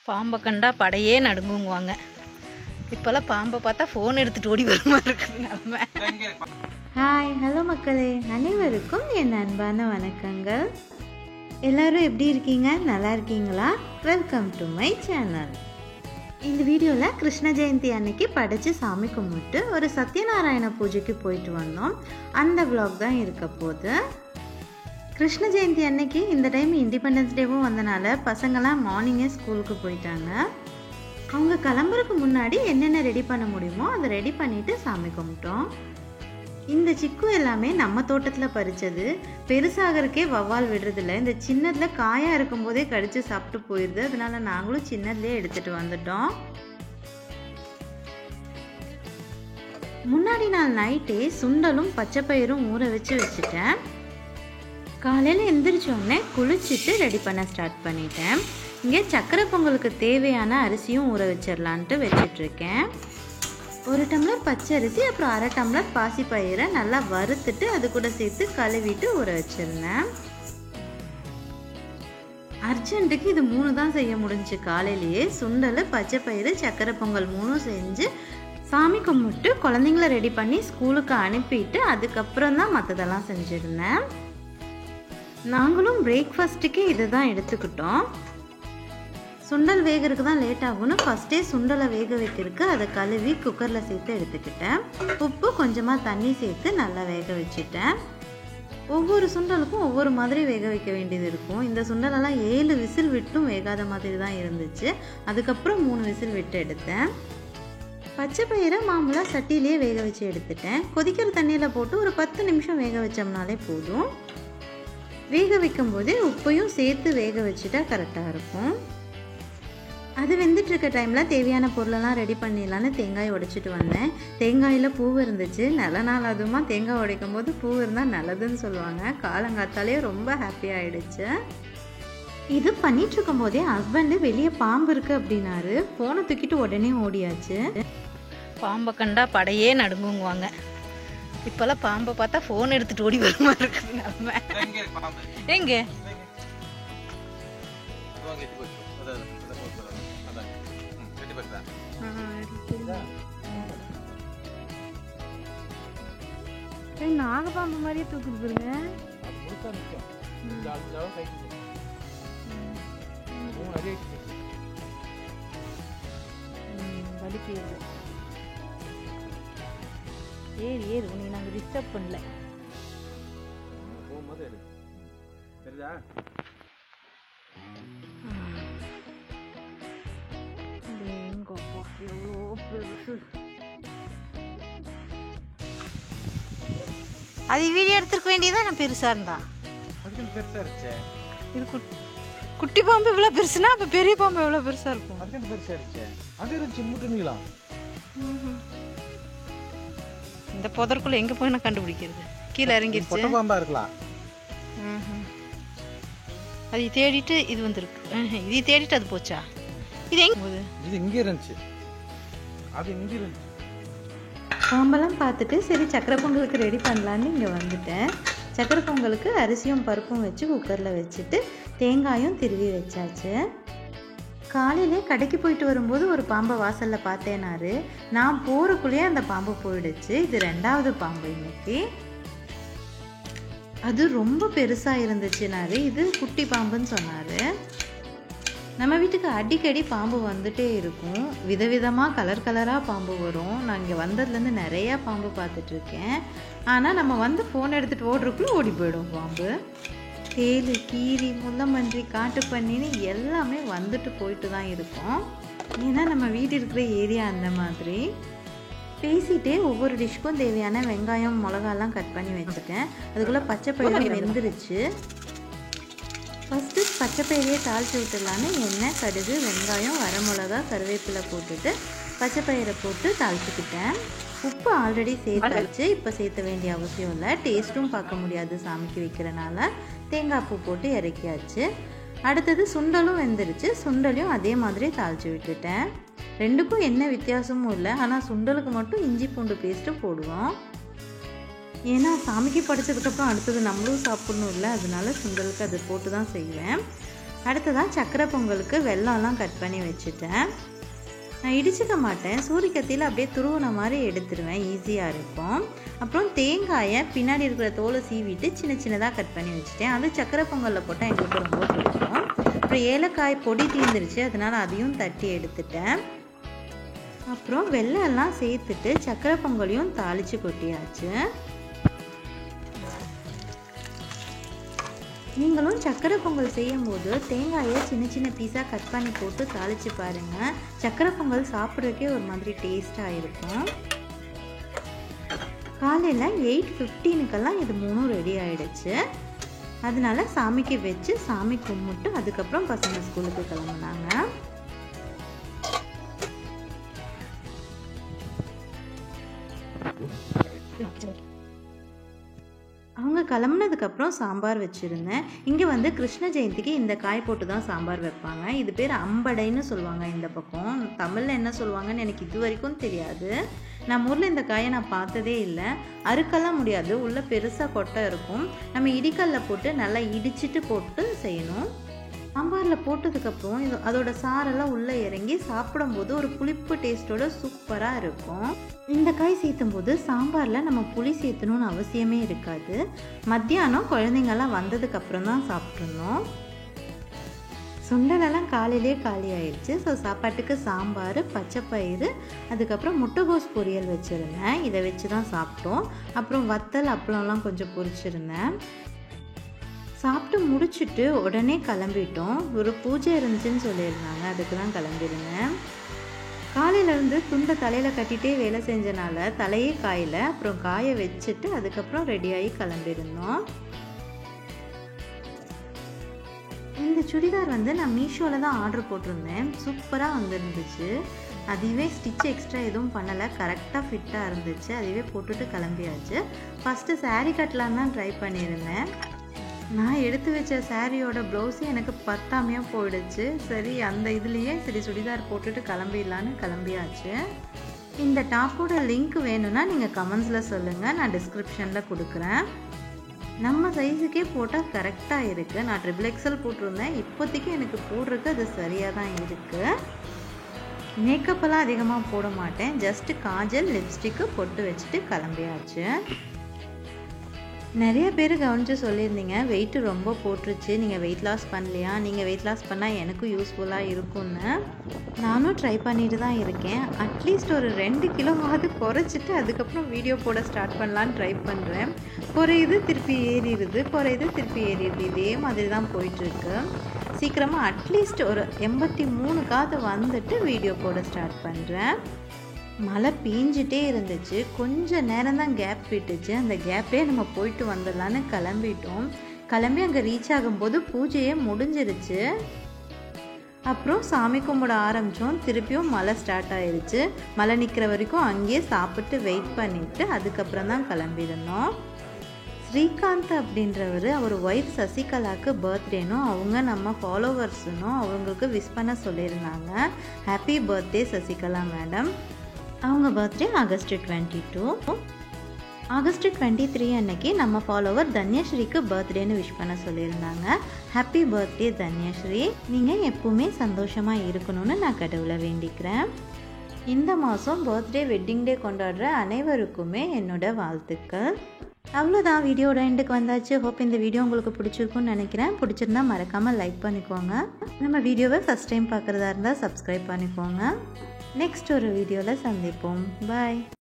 பாம்பை கண்டா படையே நடுங்குவாங்க. இப்போல்லாம் பாம்பை பார்த்தா ஃபோன் எடுத்துகிட்டு ஓடி வர மாதிரி இருக்குது நம்ம. ஹாய், ஹலோ மக்களே, அனைவருக்கும் என் அன்பான வணக்கங்கள். எல்லோரும் எப்படி இருக்கீங்க? நல்லா இருக்கீங்களா? Welcome to my channel. இந்த வீடியோவில் கிருஷ்ண ஜெயந்தி அன்னைக்கு படைச்சு சாமி கும்பிட்டு ஒரு சத்யநாராயண பூஜைக்கு போயிட்டு வந்தோம். அந்த விளாக் தான் இருக்க போகுது. கிருஷ்ண ஜெயந்தி அன்னைக்கு இந்த டைம் இண்டிபெண்டன்ஸ் டேவும் வந்தனால பசங்களாம் மார்னிங்கே ஸ்கூலுக்கு போயிட்டாங்க. அவங்க கிளம்புறதுக்கு முன்னாடி என்னென்ன ரெடி பண்ண முடியுமோ அதை ரெடி பண்ணிவிட்டு சாமி கும்பிட்டோம். இந்த சிக்கு எல்லாமே நம்ம தோட்டத்தில் பறித்தது. பெருசாகிறதுக்கே வவ்வால் விடுறதில்ல. இந்த சின்னதில் காயாக இருக்கும்போதே கடித்து சாப்பிட்டு போயிடுது. அதனால நாங்களும் சின்னதுலேயே எடுத்துகிட்டு வந்துட்டோம். முன்னாடி நாள் நைட்டே சுண்டலும் பச்சை பயிரும் ஊற வச்சுட்டேன். காலையில் எந்திரிச்சோடனே குளிச்சுட்டு ரெடி பண்ண ஸ்டார்ட் பண்ணிட்டேன். இங்கே சக்கரை பொங்கலுக்கு தேவையான அரிசியும் ஊற வச்சிடலான்ட்டு வச்சிட்ருக்கேன். 1 டம்ளர் பச்சை அரிசி, அப்புறம் 1/2 டம்ளர் பாசி பயிரை நல்லா வறுத்துட்டு அது கூட சேர்த்து கழுவிட்டு ஊற வச்சிருந்தேன். அர்ஜென்ட்டுக்கு இது 3 தான் செய்ய முடிஞ்சு. காலையிலேயே சுண்டல், பச்சை பயிறு, சக்கரை பொங்கல் 3 செஞ்சு சாமி கும்பிட்டு குழந்தைங்கள ரெடி பண்ணி ஸ்கூலுக்கு அனுப்பிட்டு அதுக்கப்புறம் தான் மற்றதெல்லாம் செஞ்சுருந்தேன். நாங்களும் பிரேக்ஃபாஸ்ட்டுக்கே இதை தான் எடுத்துக்கிட்டோம். சுண்டல் வேகிறதுக்கு தான் லேட் ஆகும்னு ஃபஸ்ட்டே சுண்டலை வேக வைக்கிறதுக்கு அதை கழுவி குக்கரில் சேர்த்து எடுத்துக்கிட்டேன். உப்பு, கொஞ்சமாக தண்ணி சேர்த்து நல்லா வேக வச்சுட்டேன். ஒவ்வொரு சுண்டலுக்கும் ஒவ்வொரு மாதிரி வேக வைக்க வேண்டியது இருக்கும். இந்த சுண்டலெல்லாம் 7 விசில் விட்டும் வேகாத மாதிரி தான் இருந்துச்சு. அதுக்கப்புறம் 3 விசில் விட்டு எடுத்தேன். பச்சை பயிரை மாமூலாக சட்டியிலே வேக வச்சு எடுத்துட்டேன். கொதிக்கிற தண்ணியில் போட்டு ஒரு 10 நிமிஷம் வேக வச்சோம்னாலே போதும். வேக வைக்கும்போதே உப்பையும் சேர்த்து வேக வச்சுட்டா கரெக்டாக இருக்கும். அது வெந்துட்டு இருக்க டைமில் தேவையான பொருளெல்லாம் ரெடி பண்ணிடலான்னு தேங்காய் உடைச்சிட்டு வந்தேன். தேங்காயில் பூ இருந்துச்சு. நல்ல நாள் அதுமா தேங்காய் உடைக்கும் போது பூ இருந்தால் நல்லதுன்னு சொல்லுவாங்க. காலங்காத்தாலே ரொம்ப ஹாப்பி ஆகிடுச்சு. இது பண்ணிகிட்ருக்கும் போதே ஹஸ்பண்டு வெளியே பாம்பு இருக்குது அப்படின்னாரு. ஃபோனை தூக்கிட்டு உடனே ஓடியாச்சு. பாம்பை கண்டா படையே நடுங்குவாங்க. இப்போல்லாம் பாம்பை பார்த்தா ஃபோன் எடுத்துகிட்டு ஓடி வர மாதிரி இருக்குது நம்ம. எங்கே நாகப்பாம்பு மாதிரியே தூக்குது பாருங்க. வலிக்கிறது. ஏறு உன்னை நாங்கள் டிஸ்டர்ப் பண்ணல. அது வீடியோ எடுத்துருக்க வேண்டியதான். நான் பெருசா இருந்தா இது குட்டி பாம்பு இவ்வளோ பெருசுனா அப்போ பெரிய பாம்பு எவ்வளோ பெருசா இருக்கும். இந்த புதற்குள்ள எங்க போய் நான் கண்டுபிடிக்கிறது? கீழே இறங்கிருச்சு. பாம்பா இருக்கலாம். அதை தேடிட்டு இது வந்துருக்கு. இதை தேடிட்டு அது போச்சா? இது எங்க போகுது? இது இங்க இருந்துச்சு, அது இங்க இருந்துச்சு. பாம்பெல்லாம் பார்த்துட்டு சரி சக்கரை பொங்கலுக்கு ரெடி பண்ணலான்னு இங்கே வந்துட்டேன். சக்கரை பொங்கலுக்கு அரிசியும் பருப்பும் வச்சு குக்கரில் வச்சுட்டு தேங்காயும் திருவி வச்சாச்சு. காலையிலே கடைக்கு போயிட்டு வரும்போது ஒரு பாம்பை வாசலில் பார்த்தேனாரு. நான் போகிறக்குள்ளேயே அந்த பாம்பு போயிடுச்சு. இது 2வது பாம்பு இன்னைக்கு. அது ரொம்ப பெருசாக இருந்துச்சுனாரு. இது குட்டி பாம்புன்னு சொன்னார். நம்ம வீட்டுக்கு அடிக்கடி பாம்பு வந்துட்டே இருக்கும். விதவிதமாக கலர் கலராக பாம்பு வரும். நான் இங்கே வந்ததுலேருந்து நிறையா பாம்பு பார்த்துட்ருக்கேன். ஆனால் நம்ம வந்து ஃபோன் எடுத்துகிட்டு ஓடுறதுக்குள்ளே ஓடி போயிடும் பாம்பு. தேலு, கீரி, முள்ளம்பன்றி, காட்டுப்பன்னின்னு எல்லாமே வந்துட்டு போயிட்டு தான் இருக்கும். ஏன்னா நம்ம வீடு இருக்கிற ஏரியா அந்த மாதிரி. பேசிகிட்டே ஒவ்வொரு டிஷ்க்கும் தேவையான வெங்காயம், மிளகாலாம் கட் பண்ணி வச்சுட்டேன். அதுக்குள்ளே பச்சை பயிறு வெந்துருச்சு. ஃபஸ்ட்டு பச்சை பயிரையே தாளித்து விட்டுடலான்னு எண்ணெய், கடுகு, வெங்காயம், வரமிளகா, கருவேப்பிலை போட்டுட்டு பச்சை பயிரை போட்டு தாளிச்சுக்கிட்டேன். உப்பு ஆல்ரெடி சேர்த்தாச்சு. இப்போ சேர்த்த வேண்டிய அவசியம் இல்லை. டேஸ்ட்டும் பார்க்க முடியாது சாமிக்கு வைக்கிறனால. தேங்காய் பூ போட்டு இறக்கியாச்சு. அடுத்தது சுண்டலும் வெந்துருச்சு. சுண்டலையும் அதே மாதிரி தாளித்து விட்டுட்டேன். 2க்கும் என்ன வித்தியாசமும் இல்லை. ஆனால் சுண்டலுக்கு மட்டும் இஞ்சி பூண்டு பேஸ்ட்டு போடுவோம். ஏன்னா சாமிக்கு படைச்சதுக்கப்புறம் அடுத்தது நம்மளும் சாப்பிட்ணும் இல்லை. அதனால சுண்டலுக்கு அது போட்டு தான் செய்வேன். அடுத்ததான் சக்கரை பொங்கலுக்கு வெல்லம்லாம் கட் பண்ணி வச்சுட்டேன். நான் இடிச்சுக்க மாட்டேன், சூரிக்கத்தியில் அப்படியே துருவன மாதிரி எடுத்துருவேன், ஈஸியாக இருக்கும். அப்புறம் தேங்காயை பின்னாடி இருக்கிற தோலை சீவிட்டு சின்ன சின்னதாக கட் பண்ணி வச்சுட்டேன். அது சக்கரை பொங்கலில் போட்டால் எங்களுக்கு ரொம்ப பிடிக்கும். அப்புறம் ஏலக்காய் பொடி தீர்ந்துருச்சு, அதனால் அதையும் தட்டி எடுத்துட்டேன். அப்புறம் வெல்லம்லாம் சேர்த்துட்டு சக்கரை பொங்கலையும் தாளித்து கொட்டியாச்சு. நீங்களும் சக்கரை பொங்கல் செய்யும் போது தேங்காயை சின்ன சின்ன பீஸாக கட் பண்ணி போட்டு தாளித்து பாருங்கள். சக்கரை பொங்கல் சாப்பிட்றதுக்கே ஒரு மாதிரி டேஸ்ட்டாக இருக்கும். காலையில் 8:15க்கெல்லாம் இது 3 ரெடி ஆகிடுச்சு. அதனால சாமிக்கு வச்சு சாமி கும்பிட்டு அதுக்கப்புறம் பசங்க ஸ்கூலுக்கு கிளம்புனாங்க. அவங்க கிளம்புனதுக்கப்புறம் சாம்பார் வச்சுருந்தேன். இங்கே வந்து கிருஷ்ண ஜெயந்திக்கு இந்த காய் போட்டு தான் சாம்பார் வைப்பாங்க. இது பேர் அம்படைன்னு சொல்லுவாங்க இந்த பக்கம். தமிழில் என்ன சொல்லுவாங்கன்னு எனக்கு இது வரைக்கும் தெரியாது. நம்ம ஊரில் இந்த காயை நான் பார்த்ததே இல்லை. அறுக்கெல்லாம் முடியாது, உள்ளே பெருசாக கொட்டை இருக்கும். நம்ம இடிக்கல்ல போட்டு நல்லா இடிச்சிட்டு போட்டு செய்யணும். சாம்பாரில் போட்டதுக்கப்புறம் அதோட சாரெல்லாம் உள்ளே இறங்கி சாப்பிடும்போது ஒரு புளிப்பு டேஸ்ட்டோட சூப்பராக இருக்கும். இந்த காய் சேர்த்தும் போது சாம்பாரில் நம்ம புளி சேர்த்தணும்னு அவசியமே இருக்காது. மத்தியானம் குழந்தைங்கள்லாம் வந்ததுக்கப்புறம் தான் சாப்பிட்ருந்தோம். சுண்டலெல்லாம் காலையிலே காலி ஆயிடுச்சு. ஸோ சாப்பாட்டுக்கு சாம்பார், பச்சைப்பயிறு, அதுக்கப்புறம் முட்டைகோஸ் பொரியல் வச்சுருந்தேன். இதை வச்சு தான் சாப்பிட்டோம். அப்புறம் வத்தல் அப்பளம்லாம் கொஞ்சம் பொரிச்சிருந்தேன். சாப்பிட்டு முடிச்சுட்டு உடனே கிளம்பிட்டோம். ஒரு பூஜை இருந்துச்சுன்னு சொல்லியிருந்தாங்க, அதுக்கு தான் கிளம்பிருந்தேன். காலையிலேருந்து துண்டை தலையில் கட்டிகிட்டே வேலை செஞ்சனால தலையே காயல. அப்புறம் காய வச்சுட்டு அதுக்கப்புறம் ரெடியாகி கிளம்பியிருந்தோம். இந்த சுடிதார் வந்து நான் மீஷோவில் தான் ஆர்டர் போட்டிருந்தேன். சூப்பராக வந்துருந்துச்சு. அதுவே ஸ்டிச் எக்ஸ்ட்ரா எதுவும் பண்ணலை, கரெக்டாக ஃபிட்டாக இருந்துச்சு. அதுவே போட்டுட்டு கிளம்பியாச்சு. ஃபஸ்ட்டு சாரீ கட்டலான்னு தான் ட்ரை பண்ணியிருந்தேன். நான் எடுத்து வச்ச சாரியோட ப்ளவுஸு எனக்கு பத்தாமையாக போயிடுச்சு. சரி அந்த இதுலேயே சரி சுடிதார் போட்டுட்டு கிளம்பிடலான்னு கிளம்பியாச்சு. இந்த டாப்போட லிங்க் வேணும்னா நீங்கள் கமெண்ட்ஸில் சொல்லுங்கள், நான் டிஸ்கிரிப்ஷனில் கொடுக்குறேன். நம்ம சைஸுக்கே போட்டால் கரெக்டாக இருக்குது. நான் XXL போட்டிருந்தேன். இப்போதைக்கு எனக்கு போடுறதுக்கு அது சரியாக தான் இருக்குது. மேக்கப்பெல்லாம் அதிகமாக போட மாட்டேன். ஜஸ்ட்டு காஜல், லிப்ஸ்டிக்கு பொட்டு வச்சுட்டு கிளம்பியாச்சு. நிறைய பேர் கவனித்து சொல்லியிருந்தீங்க வெயிட்டு ரொம்ப போட்டுருச்சு, நீங்கள் வெயிட் லாஸ் பண்ணலையா, நீங்கள் வெயிட் லாஸ் பண்ணால் எனக்கும் யூஸ்ஃபுல்லாக இருக்கும்னு. நானும் ட்ரை பண்ணிட்டு தான் இருக்கேன். அட்லீஸ்ட் ஒரு 2 கிலோவாவது குறைச்சிட்டு அதுக்கப்புறம் வீடியோ போட ஸ்டார்ட் பண்ணலான்னு ட்ரை பண்ணுறேன். குறையுது திருப்பி ஏறிடுது, குறையுது திருப்பி ஏறிடுது, இதே மாதிரி தான் போயிட்டுருக்கு. சீக்கிரமாக அட்லீஸ்ட் ஒரு 83க்காவது வந்துட்டு வீடியோ போட ஸ்டார்ட் பண்ணுறேன். மழை பெஞ்சிட்டே இருந்துச்சு. கொஞ்சம் நேரம் தான் கேப் விட்டுச்சு. அந்த கேப்லேயே நம்ம போயிட்டு வந்துடலான்னு கிளம்பிட்டோம். கிளம்பி அங்கே ரீச் ஆகும்போது பூஜையே முடிஞ்சிருச்சு. அப்புறம் சாமி கும்பிட ஆரம்பித்தோம். திருப்பியும் மழை ஸ்டார்ட் ஆயிடுச்சு. மழை நிற்கிற வரைக்கும் அங்கேயே சாப்பிட்டு வெயிட் பண்ணிவிட்டு அதுக்கப்புறம் தான் கிளம்பியிருந்தோம். ஸ்ரீகாந்த் அப்படின்றவர் அவர் ஒய்ஃப் சசிகலாவுக்கு பர்த்டேனும் அவங்க நம்ம ஃபாலோவர்ஸுனும் அவங்களுக்கு விஷ் பண்ண சொல்லியிருந்தாங்க. Happy birthday Sasikala madam. அவங்க பர்த்டே ஆகஸ்ட் 22. ஆகஸ்ட் 23 அன்னைக்கு நம்ம ஃபாலோவர் தன்யஸ்ரீக்கு பர்த்டேன்னு விஷ் பண்ண சொல்லியிருந்தாங்க. ஹாப்பி பர்த்டே தன்யஸ்ரீ, நீங்கள் எப்பவுமே சந்தோஷமாக இருக்கணும்னு நான் கடவுளை வேண்டிக்கிறேன். இந்த மாதம் பர்த்டே வெட்டிங் டே கொண்டாடுற அனைவருக்குமே என்னோட வாழ்த்துக்கள். அவ்வளோதான், வீடியோட எண்டுக்கு வந்தாச்சு. ஹோப் இந்த வீடியோ உங்களுக்கு பிடிச்சிருக்குன்னு நினைக்கிறேன். பிடிச்சிருந்தா மறக்காமல் லைக் பண்ணிக்கோங்க. நம்ம வீடியோவை ஃபஸ்ட் டைம் பார்க்குறதா இருந்தால் சப்ஸ்கிரைப் பண்ணிக்கோங்க. நெக்ஸ்ட் ஒரு வீடியோவில் சந்திப்போம். பாய்.